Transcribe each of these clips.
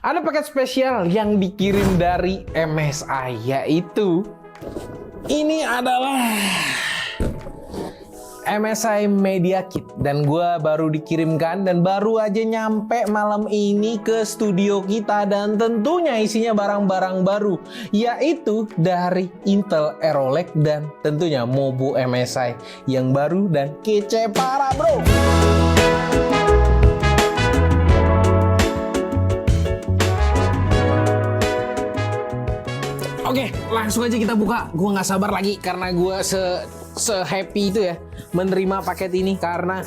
Ada paket spesial yang dikirim dari MSI, yaitu ini adalah MSI Media Kit, dan gue baru dikirimkan dan baru aja nyampe malam ini ke studio kita, dan tentunya isinya barang-barang baru, yaitu dari Intel Arrow Lake dan tentunya Mobo MSI yang baru dan kece parah bro. Oke, langsung aja kita buka. Gue nggak sabar lagi karena gue se-happy itu ya menerima paket ini, karena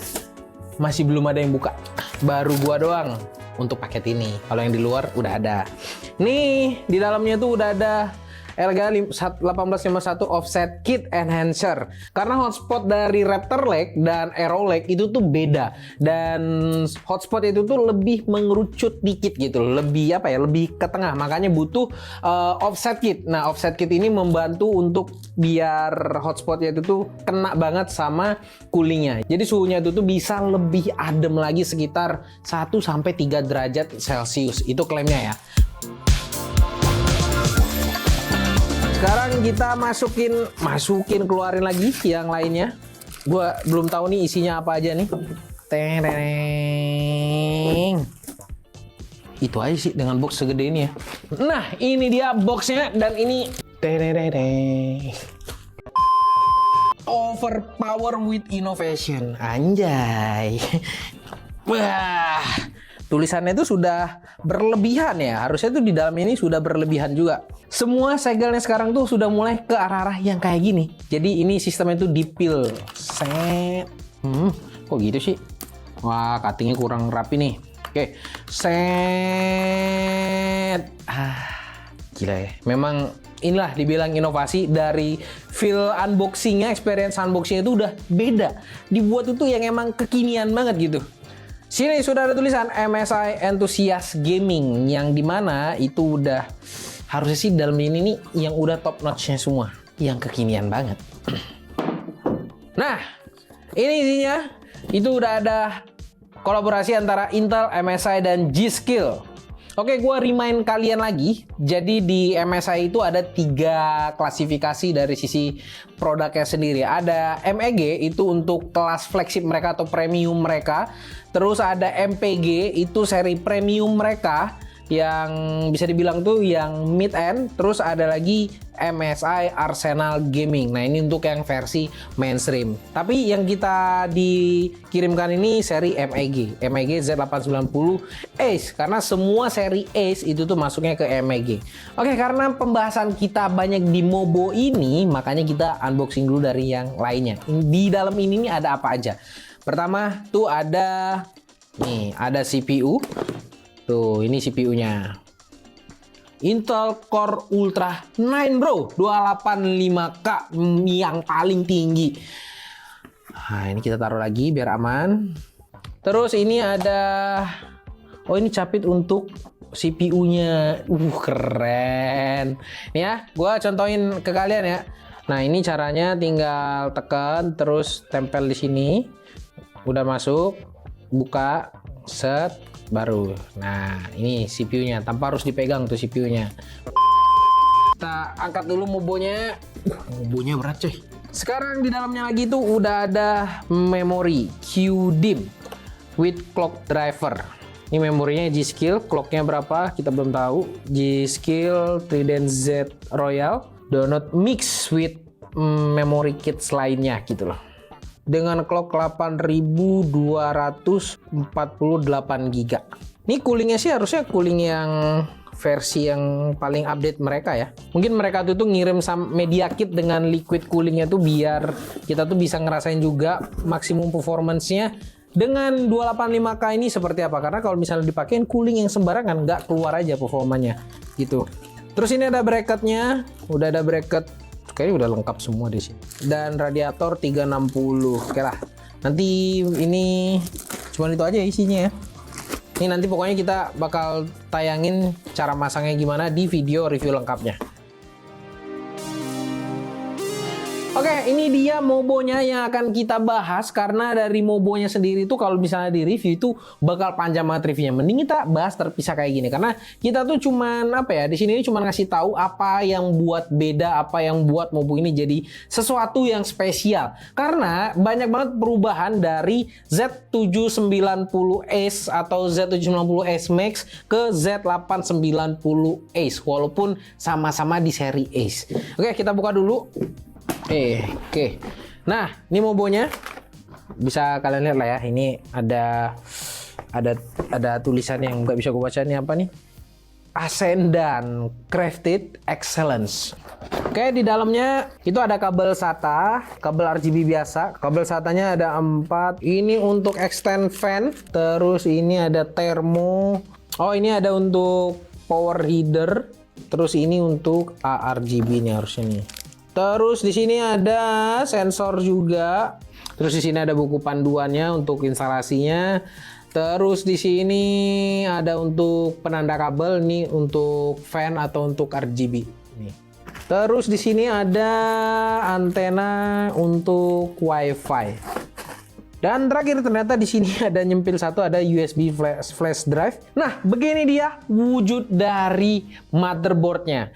masih belum ada yang buka. Baru gue doang untuk paket ini. Kalau yang di luar udah ada. Nih, di dalamnya tuh udah ada Elgato 1851 Offset Kit Enhancer. Karena hotspot dari Raptor Lake dan Arrow Lake itu tuh beda, dan hotspot itu tuh lebih mengerucut dikit gitu, lebih apa ya, lebih ke tengah, makanya butuh offset kit. Nah, offset kit ini membantu untuk biar hotspotnya itu tuh kena banget sama coolingnya, jadi suhunya itu tuh bisa lebih adem lagi, sekitar 1-3 derajat Celcius, itu klaimnya ya. Sekarang kita masukin keluarin lagi yang lainnya. Gua belum tahu nih isinya apa aja nih. Tereng. Itu aja sih dengan box segede ini ya. Nah, ini dia boxnya, dan ini tereng. Overpower with innovation. Anjay. Wah. Tulisannya itu sudah berlebihan ya. Harusnya tuh di dalam ini sudah berlebihan juga. Semua segelnya sekarang tuh sudah mulai ke arah-arah yang kayak gini. Jadi ini sistemnya tuh dipil. Set. Kok gitu sih? Wah, cuttingnya kurang rapi nih. Oke. Set. Gila ya. Memang inilah dibilang inovasi. Dari feel unboxingnya, experience unboxingnya itu udah beda. Dibuat itu yang emang kekinian banget gitu. Sini sudah ada tulisan MSI Enthusiast Gaming, yang dimana itu udah harusnya sih dalam ini nih yang udah top notch-nya semua, yang kekinian banget. Nah, ini isinya itu udah ada kolaborasi antara Intel, MSI, dan G.Skill. Oke, gue remind kalian lagi. Jadi di MSI itu ada 3 klasifikasi dari sisi produknya sendiri. Ada MEG, itu untuk kelas flagship mereka atau premium mereka. Terus ada MPG, itu seri premium mereka, yang bisa dibilang tuh yang mid end. Terus ada lagi MSI Arsenal Gaming. Nah, ini untuk yang versi mainstream. Tapi yang kita dikirimkan ini seri MEG Z890 Ace, karena semua seri Ace itu tuh masuknya ke MEG. Oke, karena pembahasan kita banyak di Mobo ini, makanya kita unboxing dulu dari yang lainnya. Di dalam ini nih ada apa aja? Pertama tuh ada CPU. Tuh, ini CPU-nya. Intel Core Ultra 9 bro, 285K yang paling tinggi. Nah, ini kita taruh lagi biar aman. Terus ini ada, ini capit untuk CPU-nya. Keren. Nih ya, gua contohin ke kalian ya. Nah, ini caranya tinggal tekan terus tempel di sini. Udah masuk, buka, set, baru. Nah, ini CPU-nya, tanpa harus dipegang tuh CPU-nya. Kita angkat dulu Mobonya. Mobonya berat coy. Sekarang di dalamnya lagi tuh udah ada memori QDIMM with clock driver. Ini memorinya G.Skill, clocknya berapa kita belum tahu. G.Skill Trident Z Royal, do not mix with memory kits lainnya gitu loh. Dengan clock 8248 GB. Ini coolingnya sih harusnya cooling yang versi yang paling update mereka ya. Mungkin mereka tuh ngirim media kit dengan liquid coolingnya tuh biar kita tuh bisa ngerasain juga maksimum performance-nya dengan 285K ini seperti apa. Karena kalau misalnya dipakein cooling yang sembarangan, nggak keluar aja performanya gitu. Terus ini ada bracketnya, udah ada bracket. Kayaknya udah lengkap semua di sini. Dan radiator 360. Oke lah. Nanti ini cuma itu aja isinya ya. Ini nanti pokoknya kita bakal tayangin cara masangnya gimana di video review lengkapnya. Oke, ini dia mobonya yang akan kita bahas karena dari mobonya sendiri itu kalau misalnya di review itu bakal panjang banget reviewnya. Mending kita bahas terpisah kayak gini karena kita tuh cuman apa ya, di sini cuman ngasih tahu apa yang buat beda, apa yang buat mobo ini jadi sesuatu yang spesial. Karena banyak banget perubahan dari Z790 Ace atau Z790 Ace Max ke Z890 Ace walaupun sama-sama di seri Ace. Oke, kita buka dulu. Oke. Nah, ini mobonya bisa kalian lihat lah ya. Ini ada tulisan yang nggak bisa gue baca, ini apa nih? Ascendan Crafted Excellence. Oke, di dalamnya itu ada kabel SATA, kabel RGB biasa. Kabel SATA-nya ada 4. Ini untuk extend fan. Terus ini ada termo. Oh, ini ada untuk power header. Terus ini untuk ARGB nih harusnya nih. Terus di sini ada sensor juga. Terus di sini ada buku panduannya untuk instalasinya. Terus di sini ada untuk penanda kabel nih untuk fan atau untuk RGB. Nih. Terus di sini ada antena untuk WiFi. Dan terakhir ternyata di sini ada nyempil satu, ada USB flash drive. Nah, begini dia wujud dari motherboardnya.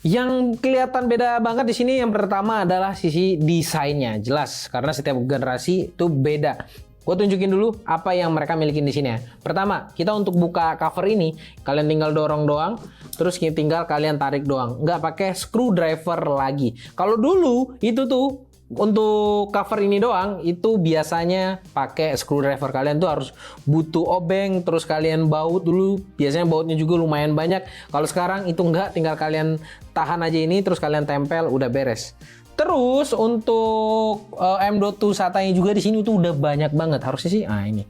Yang kelihatan beda banget di sini yang pertama adalah sisi desainnya, jelas karena setiap generasi itu beda. Gue tunjukin dulu apa yang mereka milikin di sini ya. Pertama, kita untuk buka cover ini kalian tinggal dorong doang, terus tinggal kalian tarik doang, nggak pakai screwdriver lagi. Kalau dulu itu tuh untuk cover ini doang itu biasanya pakai screwdriver, kalian tuh harus butuh obeng terus kalian baut dulu, biasanya bautnya juga lumayan banyak. Kalau sekarang itu enggak, tinggal kalian tahan aja ini terus kalian tempel udah beres. Terus untuk M.2 SATA-nya juga di sini tuh udah banyak banget harusnya sih. Ah ini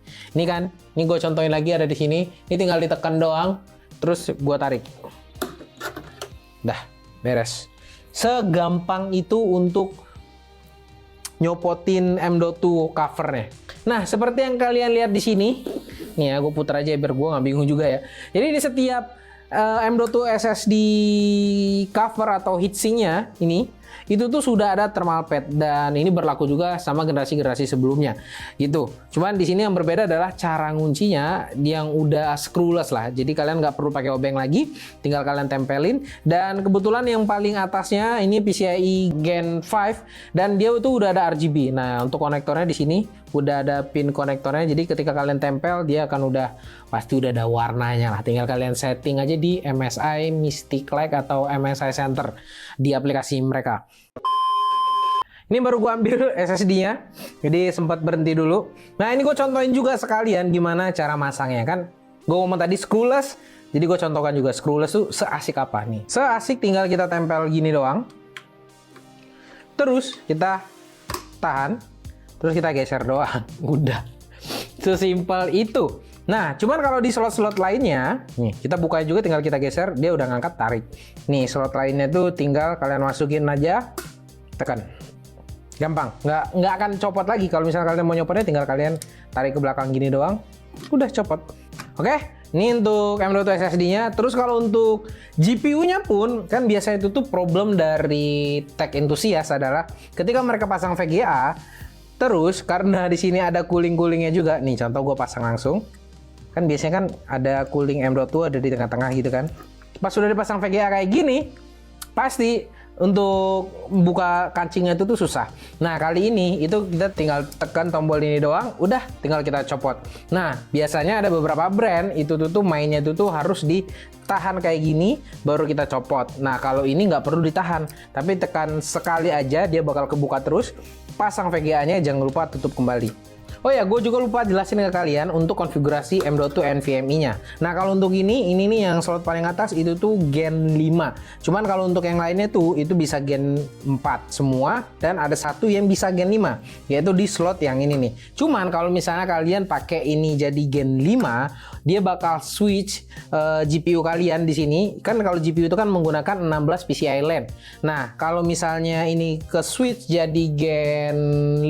kan, ini gue contohin lagi ada di sini. Ini tinggal ditekan doang, terus gue tarik, dah beres. Segampang itu untuk nyopotin M.2 covernya. Nah, seperti yang kalian lihat di sini, nih ya, gue putar aja biar gue nggak bingung juga ya. Jadi di setiap M.2 SSD cover atau heatsinknya ini, itu tuh sudah ada thermal pad dan ini berlaku juga sama generasi-generasi sebelumnya gitu. Cuman di sini yang berbeda adalah cara nguncinya yang udah screwless lah. Jadi kalian nggak perlu pakai obeng lagi, tinggal kalian tempelin. Dan kebetulan yang paling atasnya ini PCIe Gen 5 dan dia itu udah ada RGB. Nah, untuk konektornya di sini udah ada pin konektornya. Jadi ketika kalian tempel dia akan pasti udah ada warnanya lah. Tinggal kalian setting aja di MSI Mystic Lake atau MSI Center di aplikasi mereka. Ini baru gue ambil SSD-nya, jadi sempat berhenti dulu. Nah, ini gue contohin juga sekalian gimana cara masangnya kan. Gue ngomong tadi screwless, jadi gue contohkan juga screwless tuh seasik apa nih. Seasik tinggal kita tempel gini doang. Terus kita tahan, terus kita geser doang. Udah. Sesimpel itu. Nah, cuman kalau di slot-slot lainnya, nih kita buka juga tinggal kita geser, dia udah ngangkat, tarik. Nih, slot lainnya tuh tinggal kalian masukin aja, tekan. Gampang, nggak akan copot lagi. Kalau misalnya kalian mau nyopotnya tinggal kalian tarik ke belakang gini doang, udah copot. Oke, ini untuk M.2 SSD-nya. Terus kalau untuk GPU-nya pun, kan biasanya itu tuh problem dari tech enthusiast adalah ketika mereka pasang VGA, terus karena di sini ada cooling-coolingnya juga. Nih, contoh gue pasang langsung. Kan biasanya kan ada cooling M.2 ada di tengah-tengah gitu kan. Pas sudah dipasang VGA kayak gini, pasti untuk buka kancingnya itu tuh susah. Nah, kali ini itu kita tinggal tekan tombol ini doang, udah tinggal kita copot. Nah, biasanya ada beberapa brand itu tuh mainnya itu tuh harus ditahan kayak gini baru kita copot. Nah, kalau ini nggak perlu ditahan, tapi tekan sekali aja dia bakal kebuka terus. Pasang VGA-nya, jangan lupa tutup kembali. Oh ya, gue juga lupa jelasin ke kalian untuk konfigurasi M.2 NVMe-nya. Nah, kalau untuk ini nih yang slot paling atas itu tuh Gen 5. Cuman kalau untuk yang lainnya tuh itu bisa Gen 4 semua dan ada satu yang bisa Gen 5, yaitu di slot yang ini nih. Cuman kalau misalnya kalian pakai ini jadi Gen 5, dia bakal switch GPU kalian di sini. Kan kalau GPU itu kan menggunakan 16 PCI LAN. Nah, kalau misalnya ini ke switch jadi Gen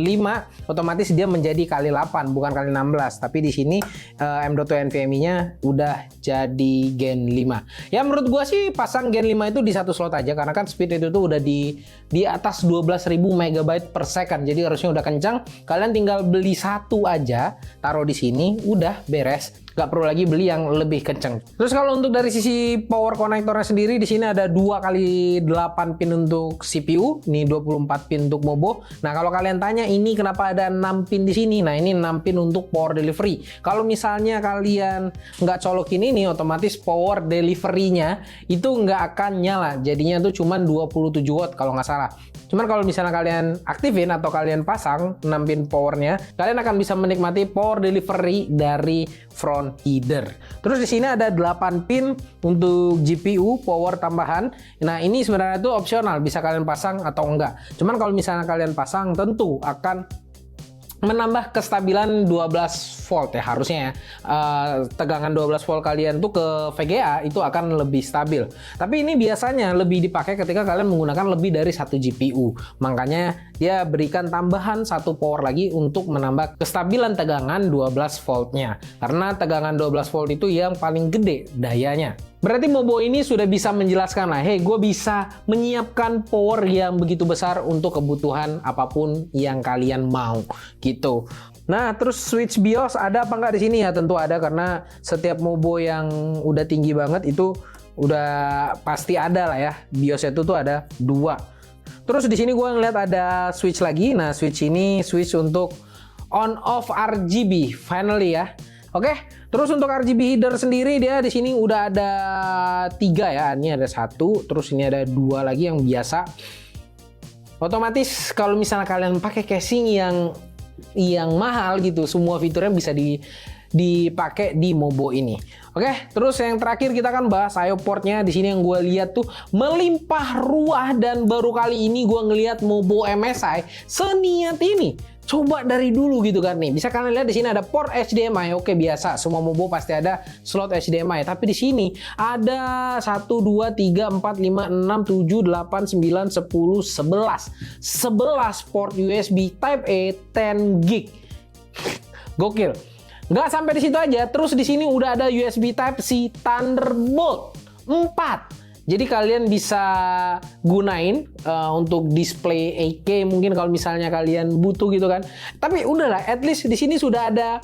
5, otomatis dia menjadi kali 8 bukan kali 16, tapi di sini M.2 NVMe-nya udah jadi Gen 5. Ya menurut gua sih pasang Gen 5 itu di satu slot aja, karena kan speed itu tuh udah di atas 12.000 MB per second. Jadi harusnya udah kencang. Kalian tinggal beli satu aja, taruh di sini, udah beres. Gak perlu lagi beli yang lebih kenceng. Terus kalau untuk dari sisi power konektornya sendiri, di sini ada 2x8 pin untuk CPU, ini 24 pin untuk Mobo. Nah kalau kalian tanya ini kenapa ada 6 pin di sini, nah ini 6 pin untuk power delivery. Kalau misalnya kalian nggak colokin ini, otomatis power delivery-nya itu nggak akan nyala. Jadinya tuh cuma 27 watt kalau nggak salah. Cuman kalau misalnya kalian aktifin atau kalian pasang 6 pin powernya, kalian akan bisa menikmati power delivery dari front header. Terus di sini ada 8 pin untuk GPU power tambahan. Nah, ini sebenarnya itu opsional, bisa kalian pasang atau enggak. Cuman kalau misalnya kalian pasang tentu akan menambah kestabilan 12 volt ya harusnya ya. Tegangan 12 volt kalian tuh ke VGA itu akan lebih stabil. Tapi ini biasanya lebih dipakai ketika kalian menggunakan lebih dari satu GPU. Makanya dia berikan tambahan satu power lagi untuk menambah kestabilan tegangan 12 voltnya. Karena tegangan 12 volt itu yang paling gede dayanya. Berarti Mobo ini sudah bisa menjelaskan lah, hey gue bisa menyiapkan power yang begitu besar untuk kebutuhan apapun yang kalian mau gitu. Nah terus switch BIOS ada apa nggak di sini ya? Tentu ada, karena setiap Mobo yang udah tinggi banget itu udah pasti ada lah ya. BIOS itu tuh ada 2. Terus di sini gue ngeliat ada switch lagi. Nah switch ini switch untuk on off RGB finally ya. Oke, terus untuk RGB header sendiri dia di sini udah ada 3 ya. Ini ada 1, terus ini ada 2 lagi yang biasa. Otomatis kalau misalnya kalian pakai casing yang mahal gitu, semua fiturnya bisa dipakai di Mobo ini. Oke, terus yang terakhir kita kan bahas I/O portnya. Di sini yang gue lihat tuh melimpah ruah, dan baru kali ini gue ngelihat Mobo MSI seniat ini. Coba dari dulu gitu kan nih. Bisa kalian lihat di sini ada port HDMI. Oke, biasa semua Mobo pasti ada slot HDMI. Tapi di sini ada 1 2 3 4 5 6 7 8 9 10 11. 11 port USB Type A 10 gig. Gokil. Nggak sampai di situ aja. Terus di sini udah ada USB Type C Thunderbolt 4. Jadi kalian bisa gunain untuk display 8K mungkin kalau misalnya kalian butuh gitu kan. Tapi udahlah, at least di sini sudah ada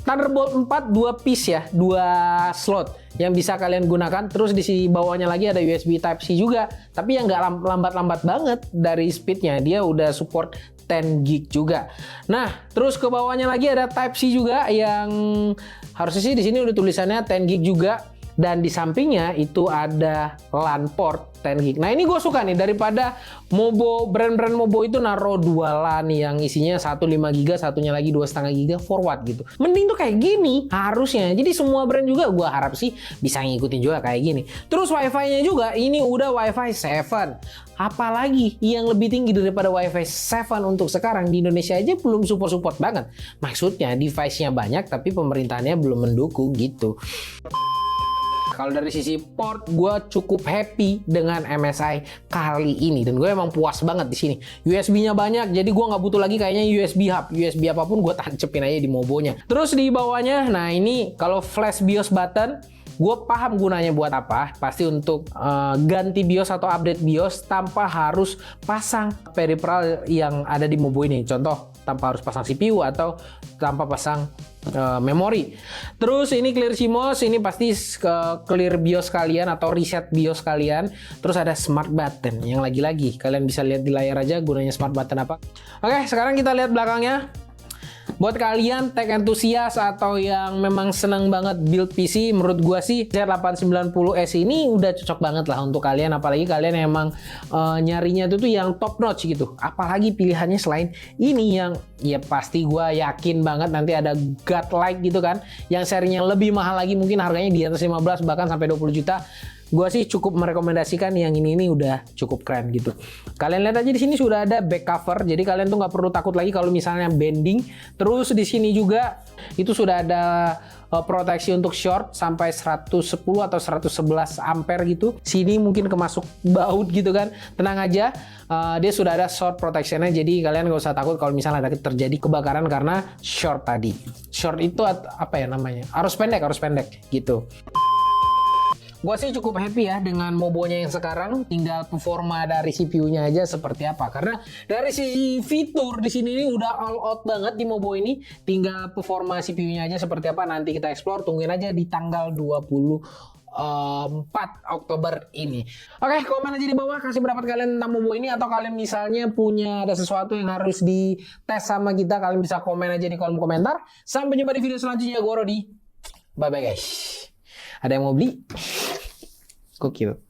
Thunderbolt 4 2 piece ya, 2 slot yang bisa kalian gunakan. Terus di sini bawahnya lagi ada USB Type C juga, tapi yang nggak lambat-lambat banget dari speednya. Dia udah support 10 gig juga. Nah, terus ke bawahnya lagi ada Type C juga yang harusnya sih di sini udah tulisannya 10 gig juga. Dan di sampingnya itu ada LAN port 10 gig. Nah ini gue suka nih, daripada Mobo, brand-brand Mobo itu naruh 2 LAN yang isinya 1 5 giga, satunya lagi 2,5 giga forward gitu. Mending tuh kayak gini harusnya. Jadi semua brand juga gue harap sih bisa ngikutin juga kayak gini. Terus Wi-Fi-nya juga ini udah Wi-Fi 7. Apalagi yang lebih tinggi daripada Wi-Fi 7 untuk sekarang di Indonesia aja belum support banget. Maksudnya device-nya banyak tapi pemerintahnya belum mendukung gitu. Kalau dari sisi port, gue cukup happy dengan MSI kali ini. Dan gue emang puas banget di sini. USB-nya banyak, jadi gue nggak butuh lagi kayaknya USB hub. USB apapun gue tancepin aja di Mobonya. Terus di bawahnya, nah ini kalau flash BIOS button, gue paham gunanya buat apa. Pasti untuk ganti BIOS atau update BIOS tanpa harus pasang peripheral yang ada di Mobo ini. Contoh, tanpa harus pasang CPU atau tanpa pasang memori. Terus ini clear CMOS, ini pasti clear BIOS kalian atau reset BIOS kalian. Terus ada smart button yang lagi-lagi kalian bisa lihat di layar aja gunanya smart button apa. Oke, sekarang kita lihat belakangnya. Buat kalian tech enthusiast atau yang memang senang banget build PC, menurut gua sih Z890S ini udah cocok banget lah untuk kalian. Apalagi kalian emang nyarinya itu tuh yang top notch gitu. Apalagi pilihannya selain ini yang ya pasti gua yakin banget nanti ada Godlike gitu kan, yang serinya lebih mahal lagi, mungkin harganya di atas 15 bahkan sampai 20 juta. Gua sih cukup merekomendasikan yang ini udah cukup keren gitu. Kalian lihat aja di sini sudah ada back cover, jadi kalian tuh nggak perlu takut lagi kalau misalnya bending. Terus di sini juga itu sudah ada proteksi untuk short sampai 110 atau 111 ampere gitu. Sini mungkin kemasuk baut gitu kan. Tenang aja, dia sudah ada short protectionnya, jadi kalian nggak usah takut kalau misalnya ada terjadi kebakaran karena short tadi. Short itu apa ya namanya? Arus pendek gitu. Gua sih cukup happy ya dengan Mobonya yang sekarang. Tinggal performa dari CPU-nya aja seperti apa. Karena dari sisi fitur di sini ini udah all out banget di Mobo ini. Tinggal performa CPU-nya aja seperti apa nanti kita explore. Tungguin aja di tanggal 4 Oktober ini. Oke, komen aja di bawah kasih pendapat kalian tentang Mobo ini, atau kalian misalnya punya ada sesuatu yang harus dites sama kita, kalian bisa komen aja di kolom komentar. Sampai jumpa di video selanjutnya. Gua Rodi. Bye bye guys. Ada yang mau beli? Gokil.